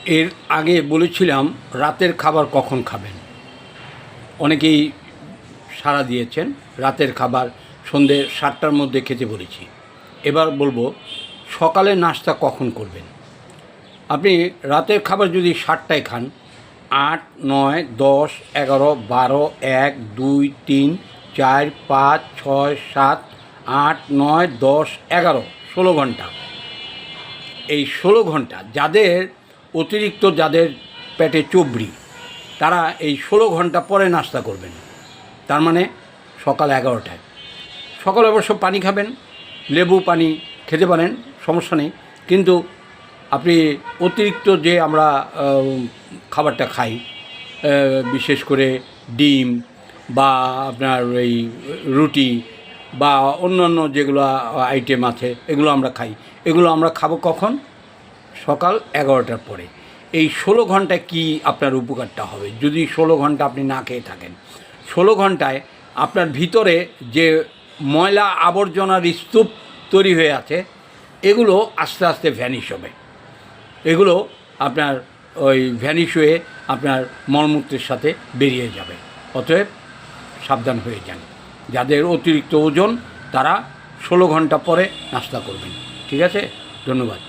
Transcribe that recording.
এর আগে বলেছিলাম রাতের খাবার কখন খাবেন। অনেকেই সাড়া দিয়েছেন। রাতের খাবার সন্ধ্যে 7টার মধ্যে খেতে বলেছি। এবার বলবো সকালে নাস্তা কখন করবেন। আপনি রাতের খাবার যদি 7টায় খান, 8, 9, 10, 11, 12, 1, 2, 3, 4, 5, 6, 7, 8, 9, 10, 11, 16 ঘন্টা। এই 16 ঘন্টা যাদের পেটে চবড়ি, তারা এই 16 ঘন্টা পরে নাস্তা করবেন। তার মানে সকাল 11টায়। সকালে অবশ্য পানি খাবেন, লেবু পানি খেতে পারেন, সমস্যা নেই। কিন্তু আপনি অতিরিক্ত যে আমরা খাবারটা খাই, বিশেষ করে ডিম বা আপনার এই রুটি বা অন্যান্য যেগুলো আইটেম আছে, এগুলো আমরা খাই। এগুলো আমরা খাবো কখন? সকাল 11টার পরে। এই 16 ঘন্টায় কি আপনার উপকারটা হবে যদি 16 ঘন্টা আপনি না খেয়ে থাকেন? 16 ঘন্টায় আপনার ভিতরে যে ময়লা আবর্জনার স্তূপ তৈরি হয়ে আছে, এগুলো আস্তে আস্তে ভ্যানিশ হবে। এগুলো আপনার ওই ভ্যানিশ হয়ে আপনার মলমূত্রের সাথে বেরিয়ে যাবে। অতএব সাবধান হয়ে যান। যাদের অতিরিক্ত ওজন, তারা 16 ঘন্টা পরে নাস্তা করবেন। ঠিক আছে? ধন্যবাদ।